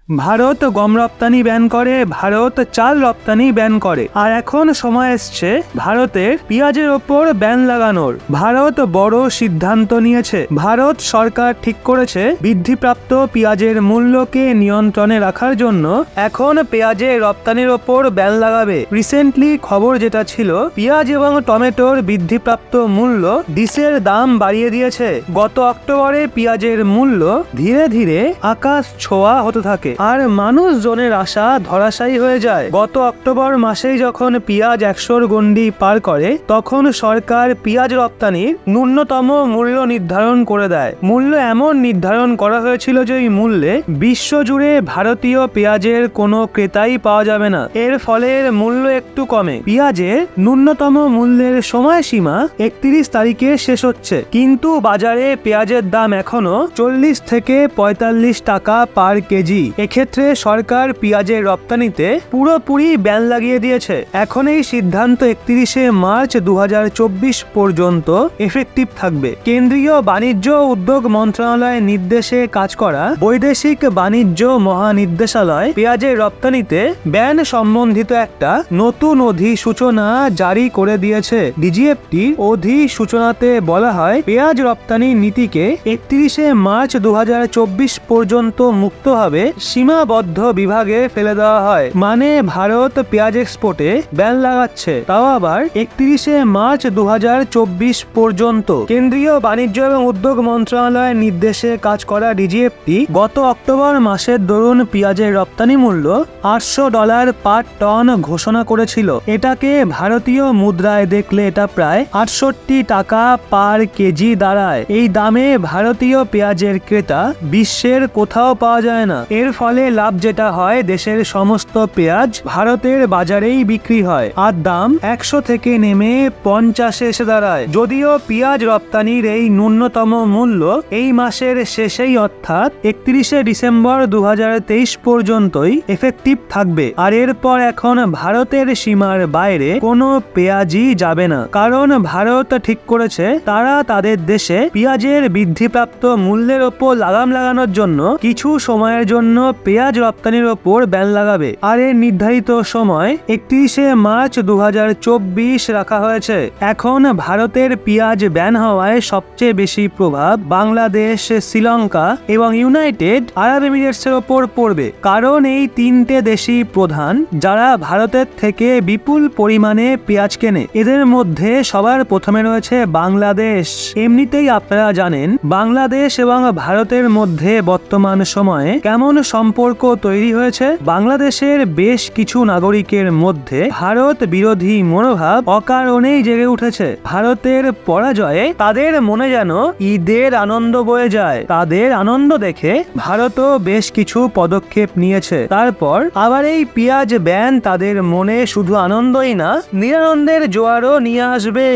ভারত গম রপ্তানি ব্যান করে, ভারত চাল রপ্তানি ব্যান করে, আর এখন সময় এসছে ভারতের পেঁয়াজের ওপর ব্যান লাগানোর। ভারত বড় সিদ্ধান্ত নিয়েছে। ভারত সরকার ঠিক করেছে বৃদ্ধিপ্রাপ্ত পেঁয়াজের মূল্যকে নিয়ন্ত্রণে রাখার জন্য এখন পেঁয়াজের রপ্তানির ওপর ব্যান লাগাবে। রিসেন্টলি খবর যেটা ছিল, পেঁয়াজ এবং টমেটোর বৃদ্ধিপ্রাপ্ত মূল্য ডিসের দাম বাড়িয়ে দিয়েছে। গত অক্টোবরে পেঁয়াজের মূল্য ধীরে ধীরে আকাশ ছোঁয়া হতে থাকে আর মানুষজনের আশা ধরাশায়ী হয়ে যায়। গত অক্টোবর মাসেই যখন পেঁয়াজ 100-র গণ্ডি পার করে, তখন সরকার পেঁয়াজ রপ্তানির ন্যূনতম মূল্য নির্ধারণ করে দেয়। মূল্য এমন নির্ধারণ করা হয়েছিল যে এই মূল্যে বিশ্বজুড়ে ভারতীয় পেঁয়াজের কোনো ক্রেতাই পাওয়া যাবে না। এর ফলে এর মূল্য একটু কমে। পেঁয়াজের ন্যূনতম মূল্যের সময়সীমা 31 তারিখে শেষ হচ্ছে, কিন্তু বাজারে পেঁয়াজের দাম এখনো 40 থেকে 45 টাকা পার কেজি। এক্ষেত্রে সরকার পেঁয়াজের রপ্তানিতে পুরোপুরি ব্যান লাগিয়ে দিয়েছে। এখন এই সিদ্ধান্ত 31শে মার্চ 2024 পর্যন্ত এফেক্টিভ থাকবে। কেন্দ্রীয় বাণিজ্য উদ্যোগ মন্ত্রণালয়ের নির্দেশে কাজ করা বৈদেশিক বাণিজ্য মহানির্দেশালয় পেঁয়াজের রপ্তানিতে ব্যান সম্বন্ধিত একটা নতুন অধিসূচনা জারি করে দিয়েছে। ডিজিএফটির অধিসূচনাতে বলা হয়, পেঁয়াজ রপ্তানি নীতিকে 31শে মার্চ 2024 পর্যন্ত মুক্তভাবে সীমাবদ্ধ বিভাগে ফেলে দেওয়া হয়। মানে ভারত পেঁয়াজ এক্সপোর্টে ব্যান লাগাচ্ছে, তাও আবার 31শে মার্চ 2024 পর্যন্ত। কেন্দ্রীয় বাণিজ্য এবং উদ্যোগ মন্ত্রণালয়ের নির্দেশে কাজ করা ডিজিএফটি গত অক্টোবর মাসের দরুন পেঁয়াজের রপ্তানি মূল্য $800 পার টন ঘোষণা করেছিল। এটাকে ভারতীয় মুদ্রায় দেখলে এটা প্রায় 68 টাকা পার কেজি দাঁড়ায়। এই দামে ভারতীয় পেঁয়াজের ক্রেতা বিশ্বের কোথাও পাওয়া যায় না। এর ফলে লাভ যেটা হয়, দেশের সমস্ত পেঁয়াজ ভারতের বাজারেই বিক্রি হয় আর দাম 100 থেকে নেমে 50-এ এসে দাঁড়ায়। যদিও পেঁয়াজ রপ্তানির এই ন্যূনতম মূল্য এই মাসের শেষেই অর্থাৎ 31শে ডিসেম্বর 2023 পর্যন্তই এফেক্টিভ থাকবে, আর এরপর এখন ভারতের সীমার বাইরে কোনো পেঁয়াজই যাবে না। কারণ ভারত ঠিক করেছে তারা তাদের দেশে পেঁয়াজের বৃদ্ধিপ্রাপ্ত মূল্যের ওপর লাগাম লাগানোর জন্য কিছু সময়ের জন্য পেঁয়াজ রপ্তানির ওপর ব্যান লাগাবে। আর এর নির্ধারিত সময় 31শে মার্চ 2024 রাখা হয়েছে। এখন ভারতের পেঁয়াজ ব্যান হওয়ায় সবচেয়ে বেশি প্রভাব বাংলাদেশ, শ্রীলঙ্কা এবং ইউনাইটেড আরব এমিরেটসের ওপর পড়বে। কারণ এই 3টে দেশই প্রধান যারা ভারতের থেকে বিপুল পরিমাণে পেঁয়াজ কেনে। এদের মধ্যে সবার প্রথমে রয়েছে বাংলাদেশ। এমনিতেই আপনারা জানেন বাংলাদেশ এবং ভারতের মধ্যে বর্তমান সময়ে কেমন সম্পর্ক তৈরি হয়েছে। বাংলাদেশের বেশ কিছু নাগরিকের মধ্যে ভারত বিরোধী মনোভাব অকারণেই জেগে উঠেছে। ভারতের পরাজয়ে তাদের মনে যেন ঈদের আনন্দ বয়ে যায়। তাদের আনন্দ দেখে ভারতও বেশ কিছু পদক্ষেপ নিয়েছে। তারপর আবার এই পেঁয়াজ ব্যান তাদের মনে শুধু আনন্দই না, নিরানন্দের জোয়ারও নিয়ে আসবে।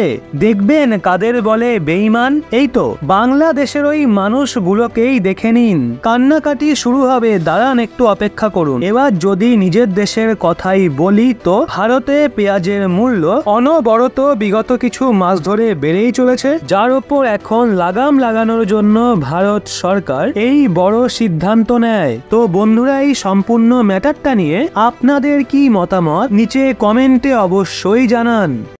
দেখবেন কাদের বলে বেঈমান। এই তো বাংলাদেশের ওই মানুষগুলোকেই দেখে নিন। কান্নাকাটি শুরু হবে, দাঁড়ান একটু অপেক্ষা করুন। এবার যদি নিজের দেশের কথাই বলি, তো ভারতে পেঁয়াজের মূল্য অনবরত বিগত কিছু মাস ধরে বেড়েই চলেছে, যার উপর এখন লাগাম লাগানোর জন্য ভারত সরকার এই বড় সিদ্ধান্ত নেয়। তো বন্ধুরা, এই সম্পূর্ণ ম্যাটারটা নিয়ে আপনাদের কি মতামত নিচে কমেন্টে অবশ্যই জানান।